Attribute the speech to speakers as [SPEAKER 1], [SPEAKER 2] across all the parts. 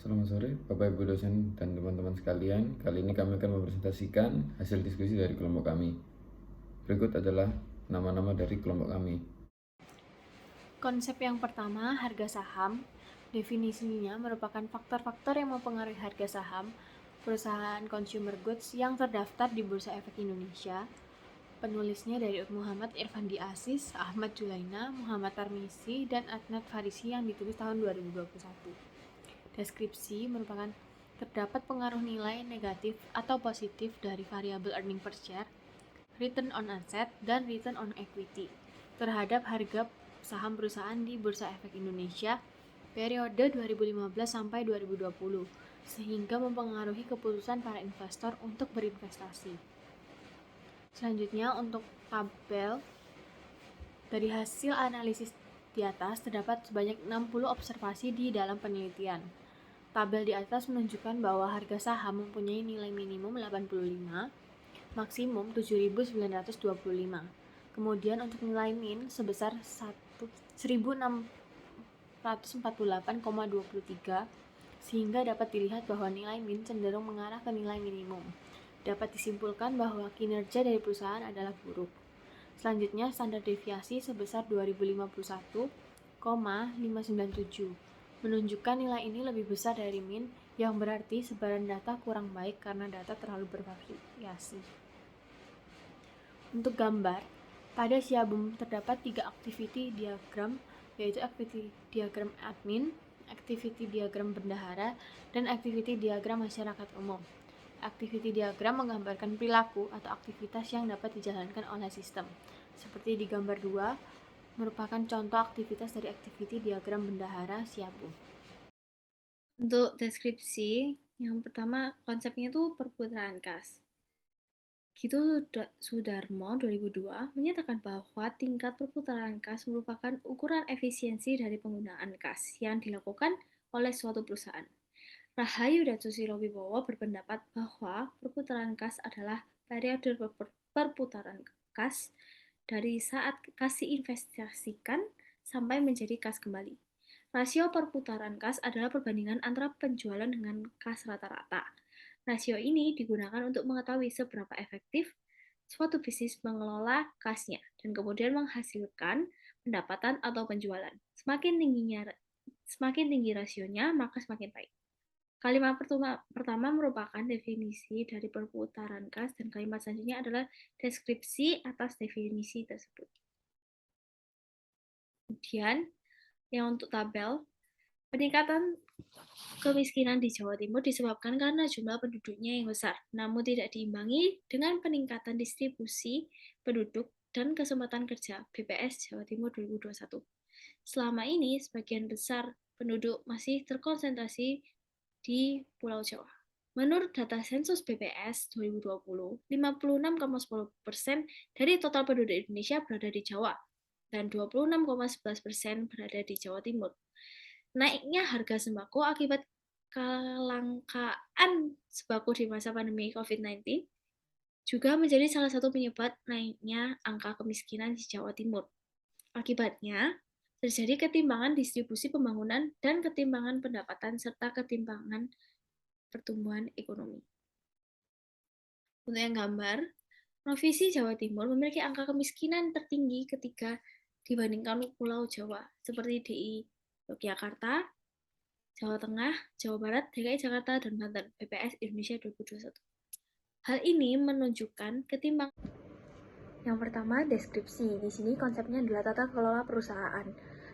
[SPEAKER 1] Selamat sore Bapak Ibu dosen dan teman-teman sekalian. Kali ini kami akan mempresentasikan hasil diskusi dari kelompok kami. Berikut adalah nama-nama dari kelompok kami.
[SPEAKER 2] Konsep yang pertama, harga saham. Definisinya merupakan faktor-faktor yang mempengaruhi harga saham perusahaan consumer goods yang terdaftar di Bursa Efek Indonesia. Penulisnya dari Muhammad Irfandi Aziz, Ahmad Julaina, Muhammad Tarmisi, dan Adnan Farisi yang ditulis tahun 2021. Deskripsi merupakan terdapat pengaruh nilai negatif atau positif dari variabel earning per share, return on asset, dan return on equity terhadap harga saham perusahaan di Bursa Efek Indonesia periode 2015 sampai 2020, sehingga mempengaruhi keputusan para investor untuk berinvestasi. Selanjutnya, untuk tabel, dari hasil analisis di atas terdapat sebanyak 60 observasi di dalam penelitian. Tabel di atas menunjukkan bahwa harga saham mempunyai nilai minimum 85, maksimum 7.925. Kemudian untuk nilai min sebesar 1.648,23, sehingga dapat dilihat bahwa nilai min cenderung mengarah ke nilai minimum. Dapat disimpulkan bahwa kinerja dari perusahaan adalah buruk. Selanjutnya, standar deviasi sebesar 2051,597 menunjukkan nilai ini lebih besar dari min, yang berarti sebaran data kurang baik karena data terlalu bervariasi. Untuk gambar, pada Siabum terdapat 3 activity diagram, yaitu activity diagram admin, activity diagram bendahara, dan activity diagram masyarakat umum. Activity diagram menggambarkan perilaku atau aktivitas yang dapat dijalankan oleh sistem. Seperti di gambar 2, merupakan contoh aktivitas dari activity diagram bendahara Siabum.
[SPEAKER 3] Untuk deskripsi, yang pertama konsepnya itu perputaran kas. Gitu Sudarmo 2002 menyatakan bahwa tingkat perputaran kas merupakan ukuran efisiensi dari penggunaan kas yang dilakukan oleh suatu perusahaan. Rahayu dan Susilo Wibowo berpendapat bahwa perputaran kas adalah periode perputaran kas dari saat kas diinvestasikan sampai menjadi kas kembali. Rasio perputaran kas adalah perbandingan antara penjualan dengan kas rata-rata. Rasio ini digunakan untuk mengetahui seberapa efektif suatu bisnis mengelola kasnya dan kemudian menghasilkan pendapatan atau penjualan. Semakin tinggi rasionya, maka semakin baik. Kalimat pertama merupakan definisi dari perputaran kas dan kalimat selanjutnya adalah deskripsi atas definisi tersebut. Kemudian, yang untuk tabel, peningkatan kemiskinan di Jawa Timur disebabkan karena jumlah penduduknya yang besar, namun tidak diimbangi dengan peningkatan distribusi penduduk dan kesempatan kerja BPS Jawa Timur 2021. Selama ini, sebagian besar penduduk masih terkonsentrasi di Pulau Jawa. Menurut data sensus BPS 2020, 56,10% dari total penduduk Indonesia berada di Jawa dan 26,11% berada di Jawa Timur. Naiknya harga sembako akibat kelangkaan sembako di masa pandemi COVID-19 juga menjadi salah satu penyebab naiknya angka kemiskinan di Jawa Timur. Akibatnya, terjadi ketimpangan distribusi pembangunan dan ketimpangan pendapatan serta ketimpangan pertumbuhan ekonomi. Untuk yang gambar, Provinsi Jawa Timur memiliki angka kemiskinan tertinggi ketiga dibandingkan Pulau Jawa, seperti DI Yogyakarta, Jawa Tengah, Jawa Barat, DKI Jakarta, dan Banten, BPS Indonesia 2021. Hal ini menunjukkan ketimpangan. Yang pertama, deskripsi. Di sini konsepnya adalah tata kelola perusahaan.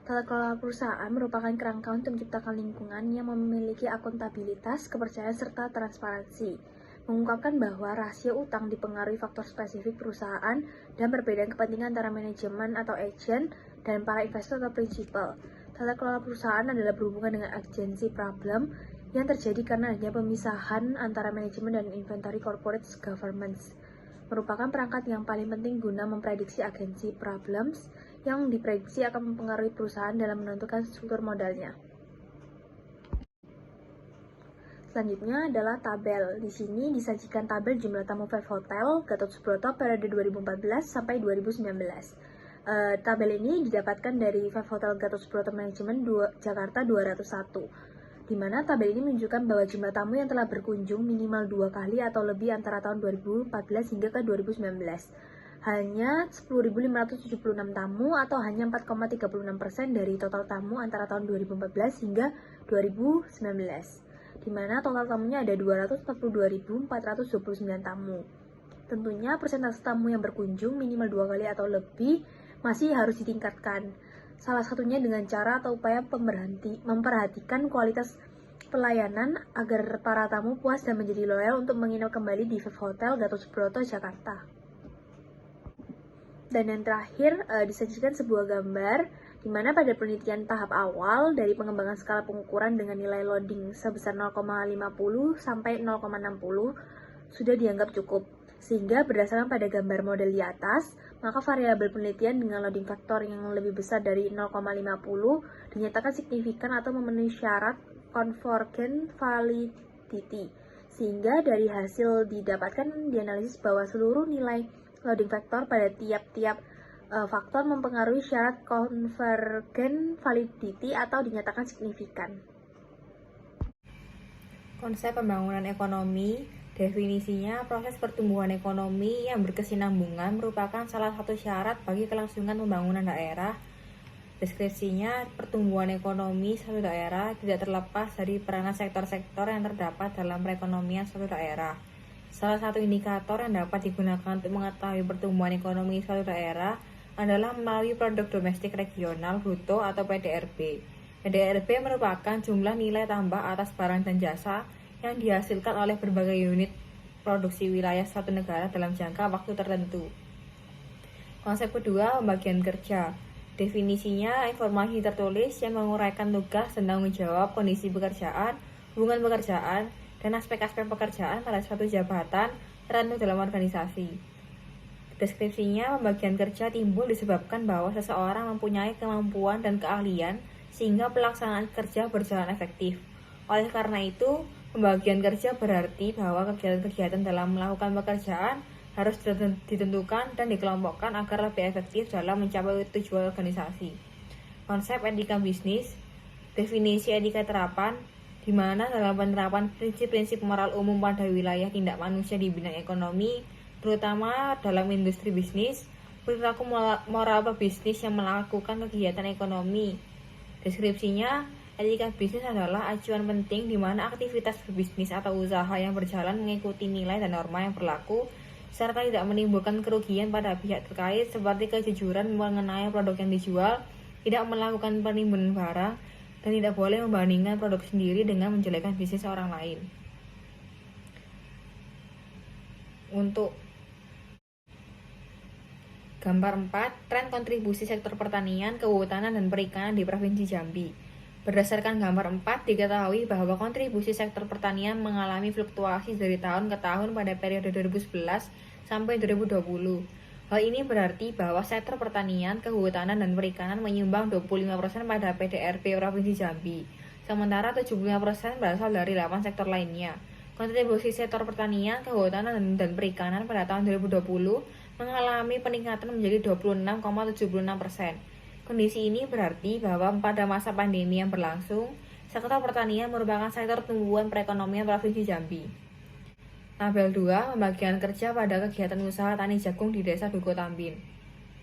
[SPEAKER 3] Tata kelola perusahaan merupakan kerangka untuk menciptakan lingkungan yang memiliki akuntabilitas, kepercayaan, serta transparansi. Mengungkapkan bahwa rasio utang dipengaruhi faktor spesifik perusahaan dan perbedaan kepentingan antara manajemen atau agent dan para investor atau prinsipal. Tata kelola perusahaan adalah berhubungan dengan agency problem yang terjadi karena adanya pemisahan antara manajemen dan inventory corporate governance. Merupakan perangkat yang paling penting guna memprediksi agency problems yang diprediksi akan mempengaruhi perusahaan dalam menentukan struktur modalnya. Selanjutnya adalah tabel. Di sini disajikan tabel jumlah tamu Five Hotel Gatot Subroto periode 2014 sampai 2019. Tabel ini didapatkan dari Five Hotel Gatot Subroto Manajemen Jakarta 201.
[SPEAKER 2] di mana tabel ini menunjukkan bahwa jumlah tamu yang telah berkunjung minimal 2 kali atau lebih antara tahun 2014 hingga ke 2019. Hanya 10.576 tamu atau hanya 4,36% dari total tamu antara tahun 2014 hingga 2019. Di mana total tamunya ada 242.429 tamu. Tentunya persentase tamu yang berkunjung minimal 2 kali atau lebih masih harus ditingkatkan. Salah satunya dengan cara atau upaya memperhatikan kualitas pelayanan agar para tamu puas dan menjadi loyal untuk menginap kembali di Viv Hotel Gatot Subroto, Jakarta. Dan yang terakhir, disajikan sebuah gambar di mana pada penelitian tahap awal dari pengembangan skala pengukuran dengan nilai loading sebesar 0,50 sampai 0,60 sudah dianggap cukup. Sehingga berdasarkan pada gambar model di atas, maka variabel penelitian dengan loading faktor yang lebih besar dari 0,50 dinyatakan signifikan atau memenuhi syarat convergent validity. Sehingga dari hasil didapatkan dianalisis bahwa seluruh nilai loading faktor pada tiap-tiap faktor mempengaruhi syarat convergent validity atau dinyatakan signifikan.
[SPEAKER 4] Konsep pembangunan ekonomi, definisinya proses pertumbuhan ekonomi yang berkesinambungan merupakan salah satu syarat bagi kelangsungan pembangunan daerah. Deskripsinya, pertumbuhan ekonomi suatu daerah tidak terlepas dari peranan sektor-sektor yang terdapat dalam perekonomian suatu daerah. Salah satu indikator yang dapat digunakan untuk mengetahui pertumbuhan ekonomi suatu daerah adalah melalui produk domestik regional bruto atau PDRB. PDRB merupakan jumlah nilai tambah atas barang dan jasa yang dihasilkan oleh berbagai unit produksi wilayah suatu negara dalam jangka waktu tertentu. Konsep kedua, pembagian kerja. Definisinya, informasi tertulis yang menguraikan tugas dan tanggung jawab kondisi pekerjaan, hubungan pekerjaan, dan aspek-aspek pekerjaan pada suatu jabatan tertentu dalam organisasi. Deskripsinya, pembagian kerja timbul disebabkan bahwa seseorang mempunyai kemampuan dan keahlian sehingga pelaksanaan kerja berjalan efektif. Oleh karena itu, pembagian kerja berarti bahwa kegiatan-kegiatan dalam melakukan pekerjaan harus ditentukan dan dikelompokkan agar lebih efektif dalam mencapai tujuan organisasi. Konsep etika bisnis, definisi etika terapan, di mana dalam penerapan prinsip-prinsip moral umum pada wilayah tindak manusia di bidang ekonomi, terutama dalam industri bisnis, perilaku moral pebisnis yang melakukan kegiatan ekonomi. Deskripsinya, etika bisnis adalah acuan penting di mana aktivitas berbisnis atau usaha yang berjalan mengikuti nilai dan norma yang berlaku, serta tidak menimbulkan kerugian pada pihak terkait seperti kejujuran mengenai produk yang dijual, tidak melakukan penimbunan barang, dan tidak boleh membandingkan produk sendiri dengan menjelekkan bisnis orang lain. Untuk gambar 4, tren kontribusi sektor pertanian, kehutanan, dan perikanan di Provinsi Jambi. Berdasarkan gambar 4, diketahui bahwa kontribusi sektor pertanian mengalami fluktuasi dari tahun ke tahun pada periode 2011 sampai 2020. Hal ini berarti bahwa sektor pertanian, kehutanan, dan perikanan menyumbang 25% pada PDRB Provinsi Jambi, sementara 75% berasal dari 8 sektor lainnya. Kontribusi sektor pertanian, kehutanan, dan perikanan pada tahun 2020 mengalami peningkatan menjadi 26,76%. Kondisi ini berarti bahwa pada masa pandemi yang berlangsung, sektor pertanian merupakan sektor tumbuhan perekonomian Provinsi Jambi. Tabel 2, pembagian kerja pada kegiatan usaha tani jagung di Desa Duku Tambin.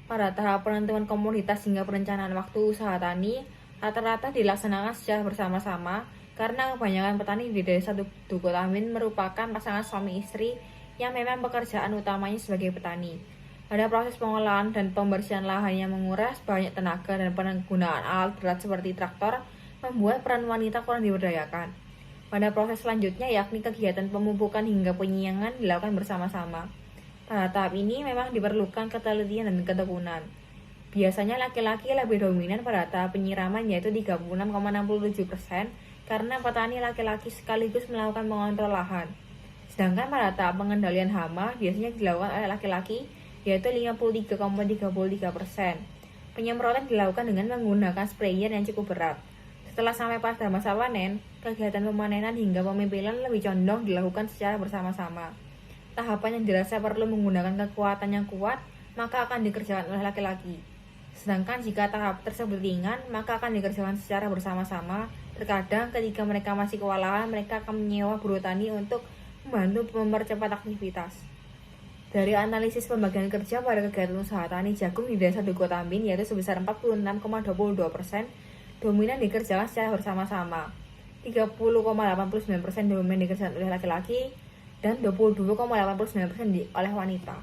[SPEAKER 4] Pada tahap penentuan komoditas hingga perencanaan waktu usaha tani, rata-rata dilaksanakan secara bersama-sama karena kebanyakan petani di Desa Duku Tambin merupakan pasangan suami istri yang memang pekerjaan utamanya sebagai petani. Pada proses pengolahan dan pembersihan lahan yang menguras banyak tenaga dan penggunaan alat berat seperti traktor membuat peran wanita kurang diberdayakan. Pada proses selanjutnya yakni kegiatan pemupukan hingga penyiangan dilakukan bersama-sama. Pada tahap ini memang diperlukan ketelitian dan ketekunan. Biasanya laki-laki lebih dominan pada tahap penyiraman yaitu 36,67% karena petani laki-laki sekaligus melakukan mengontrol lahan. Sedangkan pada tahap pengendalian hama biasanya dilakukan oleh laki-laki yaitu 53,33%. Penyemprotan dilakukan dengan menggunakan sprayer yang cukup berat. Setelah sampai pada masa panen, kegiatan pemanenan hingga pemimpinan lebih condong dilakukan secara bersama-sama. Tahapan yang dirasa perlu menggunakan kekuatan yang kuat, maka akan dikerjakan oleh laki-laki. Sedangkan jika tahap tersebut ringan, maka akan dikerjakan secara bersama-sama Terkadang ketika mereka masih kewalahan, mereka akan menyewa buruh tani untuk membantu mempercepat aktivitas. Dari analisis pembagian kerja pada kegiatan usaha tani jagung di Desa Duku Tambin, yaitu sebesar 46,22%, dominan dikerjakan secara bersama-sama. 30,89% dominan dikerjakan oleh laki-laki dan 22,89% oleh wanita.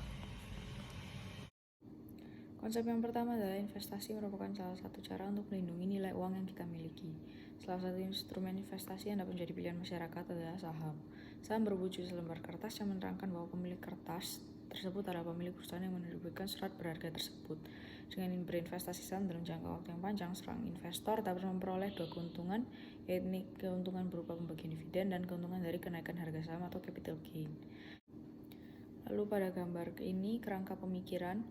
[SPEAKER 5] Konsep yang pertama adalah investasi merupakan salah satu cara untuk melindungi nilai uang yang kita miliki. Salah satu instrumen investasi yang dapat menjadi pilihan masyarakat adalah saham. Saham berwujud selembar kertas yang menerangkan bahwa pemilik kertas tersebut adalah pemilik perusahaan yang menerbitkan surat berharga tersebut. Dengan berinvestasi saham dalam jangka waktu yang panjang, seorang investor dapat memperoleh dua keuntungan, yaitu keuntungan berupa pembagian dividen dan keuntungan dari kenaikan harga saham atau capital gain. Lalu pada gambar ini kerangka pemikiran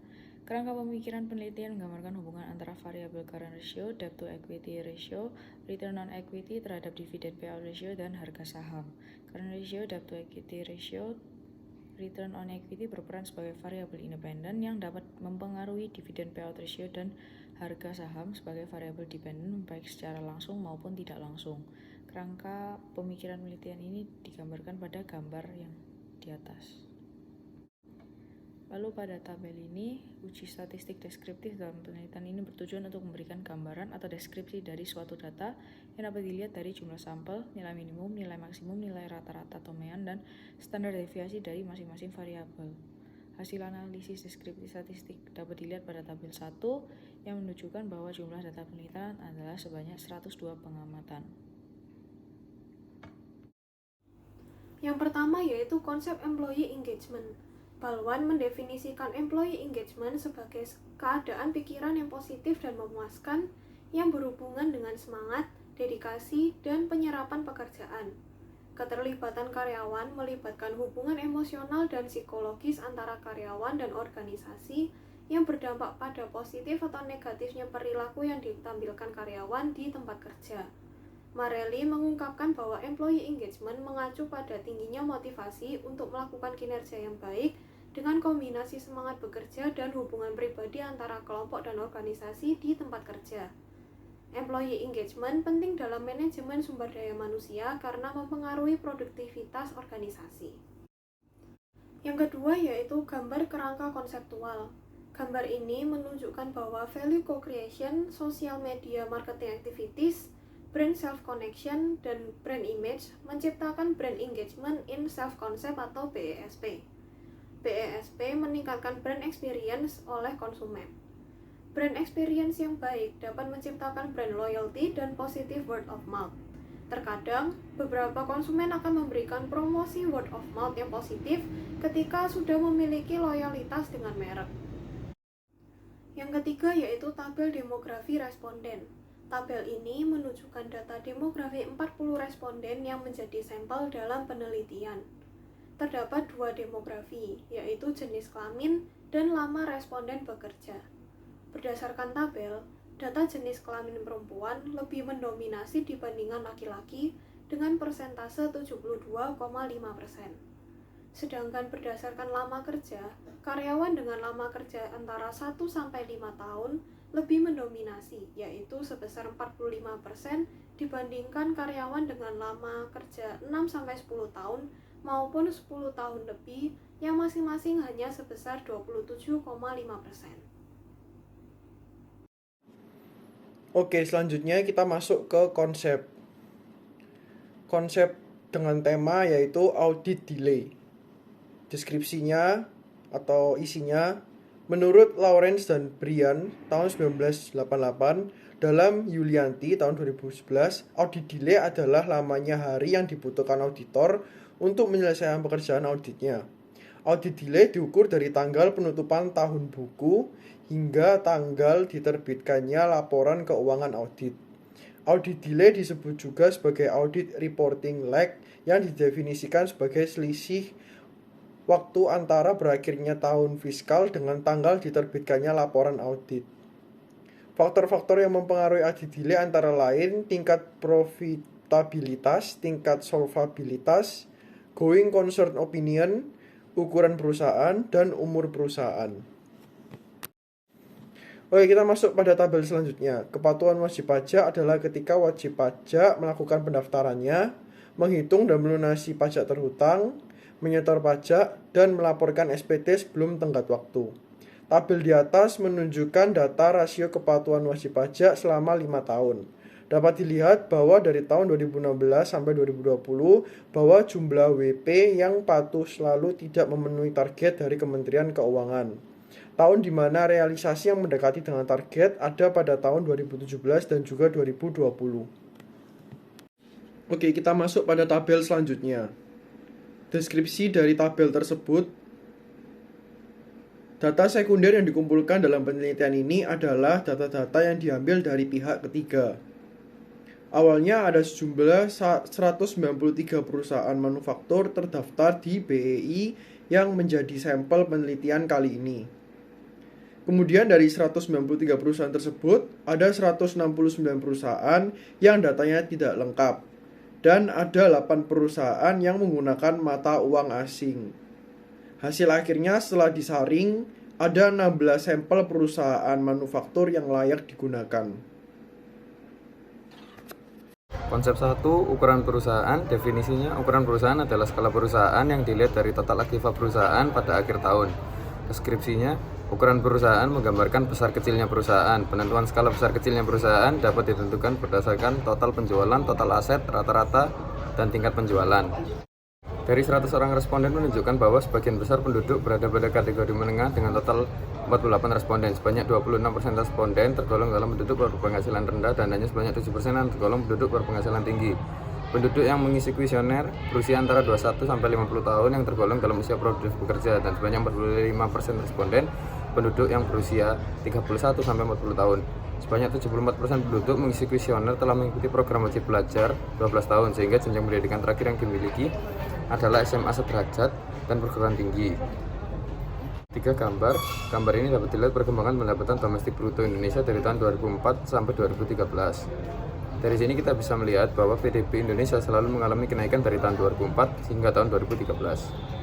[SPEAKER 5] penelitian menggambarkan hubungan antara variabel current ratio, debt to equity ratio, return on equity terhadap dividend payout ratio, dan harga saham. Current ratio, debt to equity ratio, return on equity berperan sebagai variabel independen yang dapat mempengaruhi dividend payout ratio, dan harga saham sebagai variabel dependen baik secara langsung maupun tidak langsung. Kerangka pemikiran penelitian ini digambarkan pada gambar yang di atas. Lalu pada tabel ini, uji statistik deskriptif dalam penelitian ini bertujuan untuk memberikan gambaran atau deskripsi dari suatu data yang dapat dilihat dari jumlah sampel, nilai minimum, nilai maksimum, nilai rata-rata atau mean, dan standar deviasi dari masing-masing variabel. Hasil analisis deskriptif statistik dapat dilihat pada tabel 1 yang menunjukkan bahwa jumlah data penelitian adalah sebanyak 102 pengamatan.
[SPEAKER 2] Yang pertama yaitu konsep employee engagement. Balwan mendefinisikan employee engagement sebagai keadaan pikiran yang positif dan memuaskan yang berhubungan dengan semangat, dedikasi, dan penyerapan pekerjaan. Keterlibatan karyawan melibatkan hubungan emosional dan psikologis antara karyawan dan organisasi yang berdampak pada positif atau negatifnya perilaku yang ditampilkan karyawan di tempat kerja. Marelli mengungkapkan bahwa employee engagement mengacu pada tingginya motivasi untuk melakukan kinerja yang baik dengan kombinasi semangat bekerja dan hubungan pribadi antara kelompok dan organisasi di tempat kerja. Employee engagement penting dalam manajemen sumber daya manusia karena mempengaruhi produktivitas organisasi. Yang kedua yaitu gambar kerangka konseptual. Gambar ini menunjukkan bahwa value co-creation, social media marketing activities, brand self-connection, dan brand image menciptakan brand engagement in self-concept atau BESP. BESP meningkatkan brand experience oleh konsumen. Brand experience yang baik dapat menciptakan brand loyalty dan positive word of mouth. Terkadang, beberapa konsumen akan memberikan promosi word of mouth yang positif ketika sudah memiliki loyalitas dengan merek. Yang ketiga yaitu tabel demografi responden. Tabel ini menunjukkan data demografi 40 responden yang menjadi sampel dalam penelitian. Terdapat dua demografi, yaitu jenis kelamin dan lama responden bekerja. Berdasarkan tabel, data jenis kelamin perempuan lebih mendominasi dibandingkan laki-laki dengan persentase 72,5%. Sedangkan berdasarkan lama kerja, karyawan dengan lama kerja antara 1-5 tahun lebih mendominasi, yaitu sebesar 45% dibandingkan karyawan dengan lama kerja 6-10 tahun maupun 10 tahun lebih yang masing-masing hanya sebesar 27,5%.
[SPEAKER 6] Oke, selanjutnya kita masuk ke konsep. Konsep dengan tema yaitu audit delay. Deskripsinya atau isinya, menurut Lawrence dan Brian tahun 1988, dalam Yulianti tahun 2011, audit delay adalah lamanya hari yang dibutuhkan auditor untuk menyelesaikan pekerjaan auditnya. Audit delay diukur dari tanggal penutupan tahun buku hingga tanggal diterbitkannya laporan keuangan audit. Audit delay disebut juga sebagai audit reporting lag yang didefinisikan sebagai selisih waktu antara berakhirnya tahun fiskal dengan tanggal diterbitkannya laporan audit. Faktor-faktor yang mempengaruhi audit delay antara lain tingkat profitabilitas, tingkat solvabilitas, going concern opinion, ukuran perusahaan, dan umur perusahaan. Oke, kita masuk pada tabel selanjutnya. Kepatuhan wajib pajak adalah ketika wajib pajak melakukan pendaftarannya, menghitung dan melunasi pajak terhutang, menyetor pajak, dan melaporkan SPT sebelum tenggat waktu. Tabel di atas menunjukkan data rasio kepatuhan wajib pajak selama 5 tahun. Dapat dilihat bahwa dari tahun 2016 sampai 2020 bahwa jumlah WP yang patuh selalu tidak memenuhi target dari Kementerian Keuangan. Tahun di mana realisasi yang mendekati dengan target ada pada tahun 2017 dan juga 2020. Oke, kita masuk pada tabel selanjutnya. Deskripsi dari tabel tersebut. Data sekunder yang dikumpulkan dalam penelitian ini adalah data-data yang diambil dari pihak ketiga. Awalnya ada sejumlah 193 perusahaan manufaktur terdaftar di BEI yang menjadi sampel penelitian kali ini. Kemudian dari 193 perusahaan tersebut, ada 169 perusahaan yang datanya tidak lengkap. Dan ada 8 perusahaan yang menggunakan mata uang asing. Hasil akhirnya setelah disaring, ada 16 sampel perusahaan manufaktur yang layak digunakan.
[SPEAKER 1] Konsep 1, ukuran perusahaan. Definisinya, ukuran perusahaan adalah skala perusahaan yang dilihat dari total aktiva perusahaan pada akhir tahun. Deskripsinya, ukuran perusahaan menggambarkan besar kecilnya perusahaan. Penentuan skala besar kecilnya perusahaan dapat ditentukan berdasarkan total penjualan, total aset, rata-rata, dan tingkat penjualan. Dari 100 orang responden menunjukkan bahwa sebagian besar penduduk berada pada kategori menengah dengan total 48 responden. Sebanyak 26% responden tergolong dalam penduduk berpenghasilan rendah dan hanya sebanyak 7% yang tergolong penduduk berpenghasilan tinggi. Penduduk yang mengisi kuesioner berusia antara 21 sampai 50 tahun yang tergolong dalam usia produktif bekerja, dan sebanyak 45% responden penduduk yang berusia 31 sampai 40 tahun. Sebanyak 74% penduduk mengisi kuesioner telah mengikuti program wajib belajar 12 tahun, sehingga jenjang pendidikan terakhir yang dimiliki adalah SMA sederajat dan perguruan tinggi. 3 gambar. Gambar ini dapat dilihat perkembangan pendapatan domestik bruto Indonesia dari tahun 2004 sampai 2013. Dari sini kita bisa melihat bahwa PDB Indonesia selalu mengalami kenaikan dari tahun 2004 hingga tahun 2013.